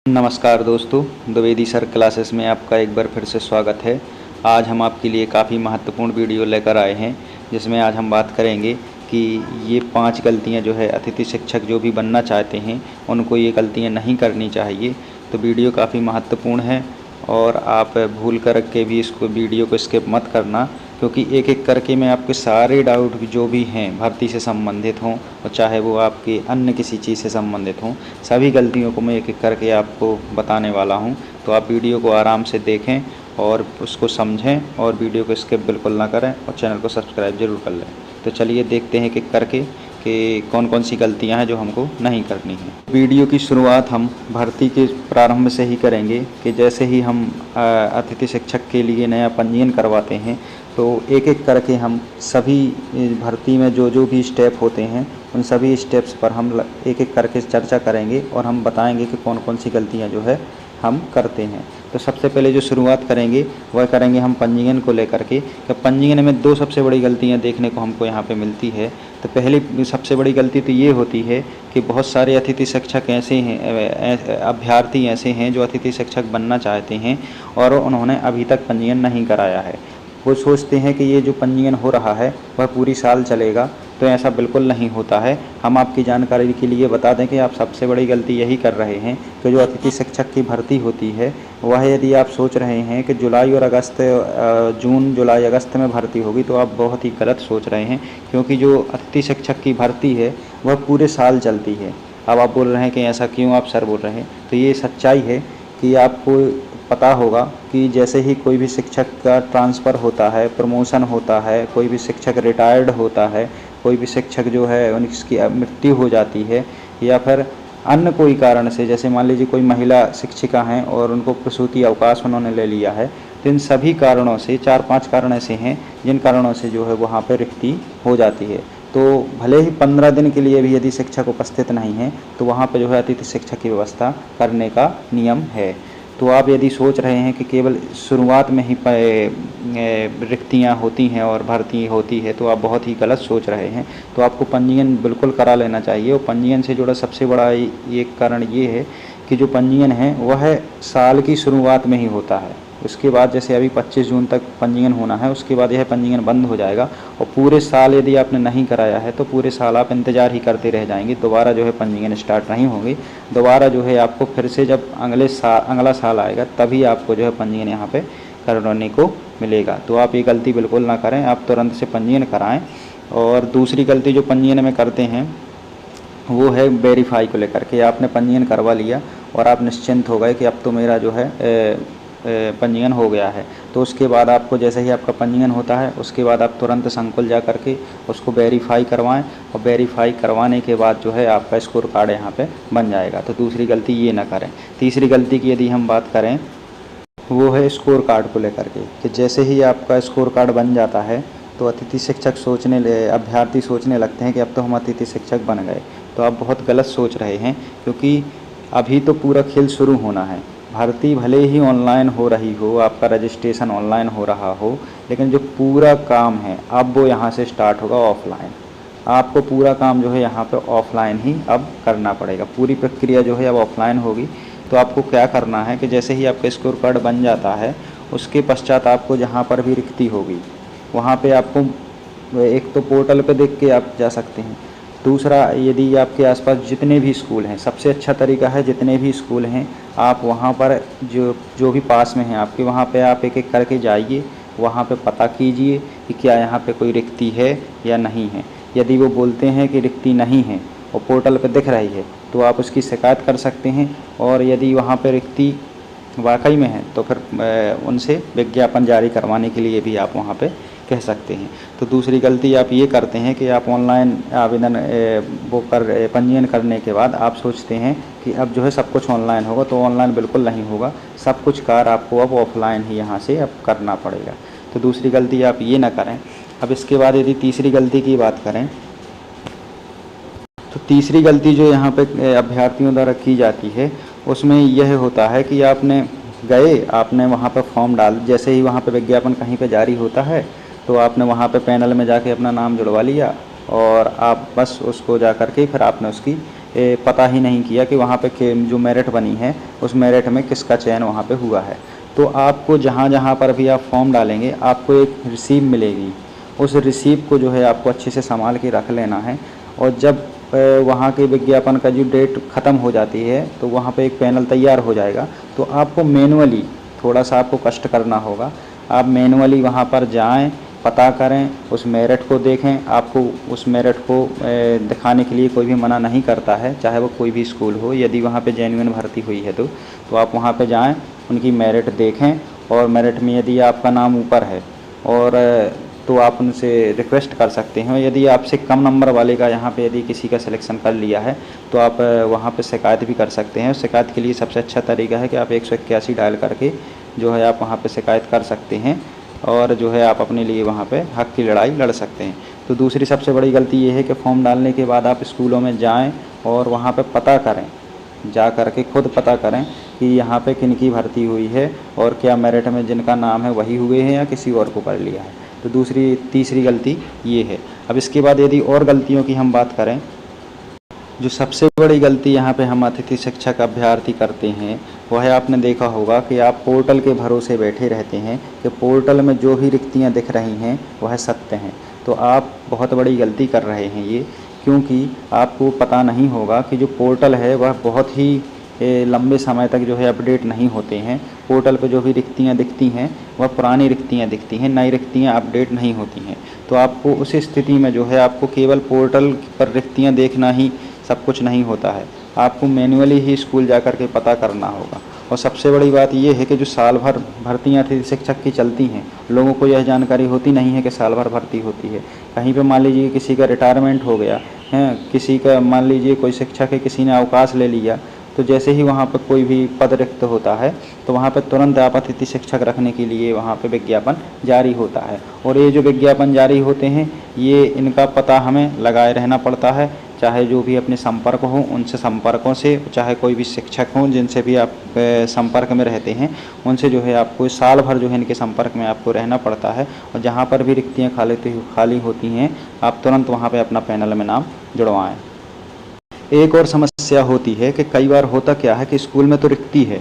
नमस्कार दोस्तों, Dwivedi sir classes में आपका एक बार फिर से स्वागत है। आज हम आपके लिए काफ़ी महत्वपूर्ण वीडियो लेकर आए हैं, जिसमें आज हम बात करेंगे कि ये 5 गलतियां जो है अतिथि शिक्षक जो भी बनना चाहते हैं उनको ये गलतियां नहीं करनी चाहिए। तो वीडियो काफ़ी महत्वपूर्ण है और आप भूल कर के भी इसको वीडियो को स्किप मत करना, क्योंकि एक एक करके मैं आपके सारे डाउट जो भी हैं भर्ती से संबंधित हों और चाहे वो आपके अन्य किसी चीज़ से संबंधित हों, सभी गलतियों को मैं एक एक करके आपको बताने वाला हूं। तो आप वीडियो को आराम से देखें और उसको समझें और वीडियो को स्किप बिल्कुल ना करें और चैनल को सब्सक्राइब ज़रूर कर लें। तो चलिए देखते हैं एक एक करके कि कौन कौन सी गलतियां हैं जो हमको नहीं करनी है। वीडियो की शुरुआत हम भर्ती के प्रारंभ से ही करेंगे कि जैसे ही हम अतिथि शिक्षक के लिए नया पंजीयन करवाते हैं तो एक एक करके हम सभी भर्ती में जो जो भी स्टेप होते हैं उन सभी स्टेप्स पर हम एक एक करके चर्चा करेंगे और हम बताएंगे कि कौन कौन सी गलतियां जो है हम करते हैं। तो सबसे पहले जो शुरुआत करेंगे वह करेंगे हम पंजीयन को लेकर के। कि पंजीयन में 2 सबसे बड़ी गलतियां देखने को हमको यहाँ पे मिलती है। तो पहली सबसे बड़ी गलती तो ये होती है कि बहुत सारे अतिथि शिक्षक ऐसे हैं, अभ्यर्थी ऐसे हैं जो अतिथि शिक्षक बनना चाहते हैं और उन्होंने अभी तक पंजीयन नहीं कराया है। वो सोचते हैं कि ये जो पंजीयन हो रहा है वह पूरी साल चलेगा, तो ऐसा बिल्कुल नहीं होता है। हम आपकी जानकारी के लिए बता दें कि आप सबसे बड़ी गलती यही कर रहे हैं कि जो अतिथि शिक्षक की भर्ती होती है वह यदि आप सोच रहे हैं कि जुलाई और अगस्त, जून जुलाई अगस्त में भर्ती होगी, तो आप बहुत ही गलत सोच रहे हैं, क्योंकि जो अतिथि शिक्षक की भर्ती है वह पूरे साल चलती है। अब आप बोल रहे हैं कि ऐसा क्यों आप सर बोल रहे हैं, तो ये सच्चाई है कि आपको पता होगा कि जैसे ही कोई भी शिक्षक का ट्रांसफ़र होता है, प्रमोशन होता है, कोई भी शिक्षक रिटायर्ड होता है, कोई भी शिक्षक जो है उनकी मृत्यु हो जाती है या फिर अन्य कोई कारण से, जैसे मान लीजिए कोई महिला शिक्षिका हैं और उनको प्रसूति अवकाश उन्होंने ले लिया है, तो इन सभी कारणों से 4-5 कारण ऐसे हैं जिन कारणों से जो है वहाँ पर रिक्ति हो जाती है। तो भले ही 15 दिन के लिए भी यदि शिक्षक उपस्थित नहीं है तो वहाँ पर जो है अतिथि शिक्षक की व्यवस्था करने का नियम है। तो आप यदि सोच रहे हैं कि केवल शुरुआत में ही रिक्तियाँ होती हैं और भर्ती होती है, तो आप बहुत ही गलत सोच रहे हैं। तो आपको पंजीयन बिल्कुल करा लेना चाहिए। और पंजीयन से जुड़ा सबसे बड़ा एक कारण ये है कि जो पंजीयन है वह साल की शुरुआत में ही होता है। उसके बाद जैसे अभी 25 जून तक पंजीयन होना है, उसके बाद यह पंजीयन बंद हो जाएगा और पूरे साल यदि आपने नहीं कराया है तो पूरे साल आप इंतज़ार ही करते रह जाएंगे। दोबारा जो है पंजीयन स्टार्ट नहीं होगी। दोबारा जो है आपको फिर से जब अगला साल आएगा तभी आपको जो है पंजीयन यहाँ पे करवाने को मिलेगा। तो आप ये गलती बिल्कुल ना करें, आप तुरंत से पंजीयन कराएँ। और दूसरी गलती जो पंजीयन में करते हैं वो है वेरीफाई को लेकर के। आपने पंजीयन करवा लिया और आप निश्चिंत हो गए कि अब तो मेरा जो है पंजीयन हो गया है, तो उसके बाद आपको जैसे ही आपका पंजीयन होता है उसके बाद आप तुरंत संकुल जा करके उसको वेरीफाई करवाएं और वेरीफाई करवाने के बाद जो है आपका स्कोर कार्ड यहाँ पे बन जाएगा। तो दूसरी गलती ये ना करें। तीसरी गलती की यदि हम बात करें वो है स्कोर कार्ड को लेकर के, कि जैसे ही आपका स्कोर कार्ड बन जाता है तो अभ्यर्थी सोचने लगते हैं कि अब तो हम अतिथि शिक्षक बन गए। तो आप बहुत गलत सोच रहे हैं, क्योंकि अभी तो पूरा खेल शुरू होना है। भर्ती भले ही ऑनलाइन हो रही हो, आपका रजिस्ट्रेशन ऑनलाइन हो रहा हो, लेकिन जो पूरा काम है अब वो यहाँ से स्टार्ट होगा ऑफलाइन। आपको पूरा काम जो है यहाँ पे ऑफलाइन ही अब करना पड़ेगा। पूरी प्रक्रिया जो है अब ऑफलाइन होगी। तो आपको क्या करना है कि जैसे ही आपका स्कोर कार्ड बन जाता है उसके पश्चात आपको जहाँ पर भी रिक्ति होगी वहाँ पे आपको एक तो पोर्टल पे देख के आप जा सकते हैं। दूसरा, यदि आपके आसपास जितने भी स्कूल हैं, सबसे अच्छा तरीका है जितने भी स्कूल हैं आप वहाँ पर जो भी पास में हैं आपके, वहाँ पे आप एक एक करके जाइए, वहाँ पे पता कीजिए कि क्या यहाँ पे कोई रिक्ति है या नहीं है। यदि वो बोलते हैं कि रिक्ति नहीं है और पोर्टल पे दिख रही है तो आप उसकी शिकायत कर सकते हैं। और यदि वहाँ पे रिक्ति वाकई में है तो फिर उनसे विज्ञापन जारी करवाने के लिए भी आप वहाँ पे कह सकते हैं। तो दूसरी गलती आप ये करते हैं कि आप ऑनलाइन आवेदन पंजीयन करने के बाद आप सोचते हैं कि अब जो है सब कुछ ऑनलाइन होगा। तो ऑनलाइन बिल्कुल नहीं होगा, सब कुछ कार्य आपको अब ऑफलाइन ही यहाँ से अब करना पड़ेगा। तो दूसरी गलती आप ये ना करें। अब इसके बाद यदि तीसरी गलती की बात करें तो तीसरी गलती जो यहाँ पे अभ्यर्थियों द्वारा की जाती है उसमें यह होता है कि आपने वहाँ पर फॉर्म डाल, जैसे ही वहाँ पर विज्ञापन कहीं पर जारी होता है तो आपने वहाँ पे पैनल में जाके अपना नाम जुड़वा लिया और आप बस उसको जा कर के फिर आपने उसकी पता ही नहीं किया कि वहाँ पे जो मेरिट बनी है उस मेरिट में किसका चयन वहाँ पे हुआ है। तो आपको जहाँ जहाँ पर भी आप फॉर्म डालेंगे आपको एक रिसीप मिलेगी, उस रिसीप को जो है आपको अच्छे से संभाल के रख लेना है। और जब वहाँ के विज्ञापन का जो डेट ख़त्म हो जाती है तो वहाँ पे एक पैनल तैयार हो जाएगा। तो आपको मैनुअली थोड़ा सा आपको कष्ट करना होगा, आप मैनुअली वहाँ पर जाएं, पता करें, उस मेरिट को देखें। आपको उस मेरिट को दिखाने के लिए कोई भी मना नहीं करता है, चाहे वो कोई भी स्कूल हो। यदि वहाँ पे जेन्युइन भर्ती हुई है तो आप वहाँ पे जाएं, उनकी मेरिट देखें, और मेरिट में यदि आपका नाम ऊपर है और तो आप उनसे रिक्वेस्ट कर सकते हैं। यदि आपसे कम नंबर वाले का यहाँ पे यदि किसी का सिलेक्शन कर लिया है तो आप वहाँ पे शिकायत भी कर सकते हैं। शिकायत के लिए सबसे अच्छा तरीका है कि आप 181 डायल करके जो है आप वहाँ पे शिकायत कर सकते हैं, और जो है आप अपने लिए वहाँ पे हक की लड़ाई लड़ सकते हैं। तो दूसरी सबसे बड़ी गलती ये है कि फॉर्म डालने के बाद आप स्कूलों में जाएँ और वहाँ पर पता करें, जा कर के खुद पता करें कि यहाँ पे किन की भर्ती हुई है और क्या मेरिट में जिनका नाम है वही हुए हैं या किसी और को कर लिया है। तो तीसरी गलती ये है। अब इसके बाद यदि और गलतियों की हम बात करें, जो सबसे बड़ी गलती यहाँ पे हम अतिथि शिक्षक अभ्यर्थी करते हैं वह है, आपने देखा होगा कि आप पोर्टल के भरोसे बैठे रहते हैं कि पोर्टल में जो भी रिक्तियाँ दिख रही हैं वह सत्य हैं। तो आप बहुत बड़ी गलती कर रहे हैं ये, क्योंकि आपको पता नहीं होगा कि जो पोर्टल है वह बहुत ही लंबे समय तक जो है अपडेट नहीं होते हैं। पोर्टल पे जो भी रिक्तियाँ दिखती हैं वह पुरानी रिक्तियाँ दिखती हैं, नई रिक्तियाँ अपडेट नहीं होती हैं। तो आपको उस स्थिति में जो है आपको केवल पोर्टल पर रिक्तियाँ देखना ही सब कुछ नहीं होता है, आपको मैन्युअली ही स्कूल जा कर के पता करना होगा। और सबसे बड़ी बात यह है कि जो साल भर भर्तियाँ अतिथि शिक्षक की चलती हैं, लोगों को यह जानकारी होती नहीं है कि साल भर भर्ती होती है। कहीं पे मान लीजिए किसी का रिटायरमेंट हो गया है, किसी का मान लीजिए कोई शिक्षक है, किसी ने अवकाश ले लिया, तो जैसे ही वहाँ पर कोई भी पद रिक्त होता है तो वहाँ पर तुरंत आप अतिथि शिक्षक रखने के लिए वहाँ पर विज्ञापन जारी होता है। और ये जो विज्ञापन जारी होते हैं ये इनका पता हमें लगाए रहना पड़ता है, चाहे जो भी अपने संपर्क हों उनसे संपर्कों से, चाहे कोई भी शिक्षक हों जिनसे भी आप संपर्क में रहते हैं उनसे जो है आपको साल भर जो है इनके संपर्क में आपको रहना पड़ता है। और जहाँ पर भी रिक्तियाँ खाली होती हैं आप तुरंत वहाँ पर अपना पैनल में नाम जुड़वाएँ। एक और समस्या होती है कि कई बार होता क्या है कि स्कूल में तो रिक्ति है,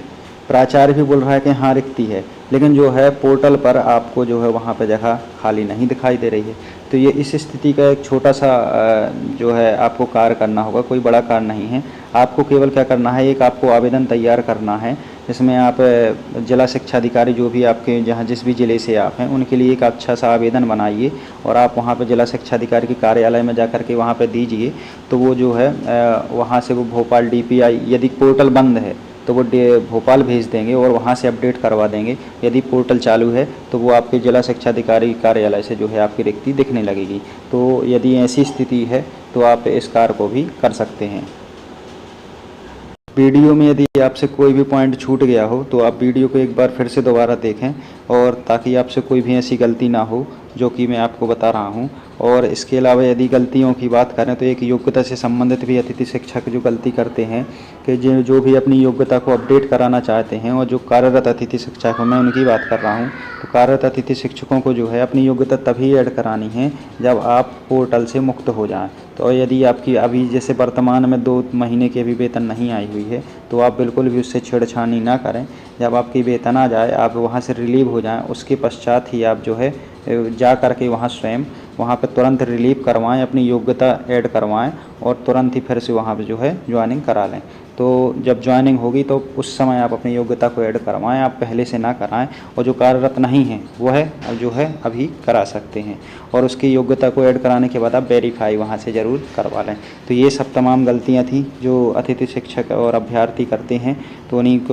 प्राचार्य भी बोल रहा है कि हाँ रिक्ति है, लेकिन जो है पोर्टल पर आपको जो है वहाँ पे जगह खाली नहीं दिखाई दे रही है। तो ये इस स्थिति का एक छोटा सा जो है आपको कार्य करना होगा, कोई बड़ा कार्य नहीं है। आपको केवल क्या करना है, एक आपको आवेदन तैयार करना है जिसमें आप जिला शिक्षा अधिकारी जो भी आपके जहाँ जिस भी ज़िले से आप हैं उनके लिए एक अच्छा सा आवेदन बनाइए और आप वहाँ पे जिला शिक्षा अधिकारी के कार्यालय में जा कर के वहाँ पे दीजिए। तो वो जो है वहाँ से वो भोपाल DPI, यदि पोर्टल बंद है तो वो भोपाल भेज देंगे और वहाँ से अपडेट करवा देंगे। यदि पोर्टल चालू है तो वो आपके जिला शिक्षा अधिकारी कार्यालय से जो है आपकी रिक्ति दिखने लगेगी। तो यदि ऐसी स्थिति है तो आप इस कार्य को भी कर सकते हैं। वीडियो में यदि आपसे कोई भी पॉइंट छूट गया हो तो आप वीडियो को एक बार फिर से दोबारा देखें, और ताकि आपसे कोई भी ऐसी गलती ना हो जो कि मैं आपको बता रहा हूं। और इसके अलावा यदि गलतियों की बात करें तो एक योग्यता से संबंधित भी अतिथि शिक्षक जो गलती करते हैं कि जो भी अपनी योग्यता को अपडेट कराना चाहते हैं, और जो कार्यरत अतिथि शिक्षक हैं मैं उनकी बात कर रहा हूं, तो कार्यरत अतिथि शिक्षकों को जो है अपनी योग्यता तभी ऐड करानी है जब आप पोर्टल से मुक्त हो जाएं। तो यदि आपकी अभी जैसे वर्तमान में 2 महीने की अभी वेतन नहीं आई हुई है तो आप बिल्कुल भी उससे छेड़छानी ना करें। जब आपकी वेतन आ जाए, आप वहाँ से रिलीव हो जाएं, उसके पश्चात ही आप जो है जा कर के वहाँ स्वयं वहाँ पर तुरंत रिलीव करवाएं, अपनी योग्यता ऐड करवाएं और तुरंत ही फिर से वहाँ पे जो है ज्वाइनिंग करा लें। तो जब ज्वाइनिंग होगी तो उस समय आप अपनी योग्यता को ऐड करवाएं, आप पहले से ना कराएं। और जो कार्यरत नहीं हैं वो है जो है अभी करा सकते हैं, और उसकी योग्यता को ऐड कराने के बाद आप वेरीफाई वहाँ से ज़रूर करवा लें। तो ये सब तमाम गलतियाँ थी जो अतिथि शिक्षक और अभ्यर्थी करते हैं, तो उन्हीं को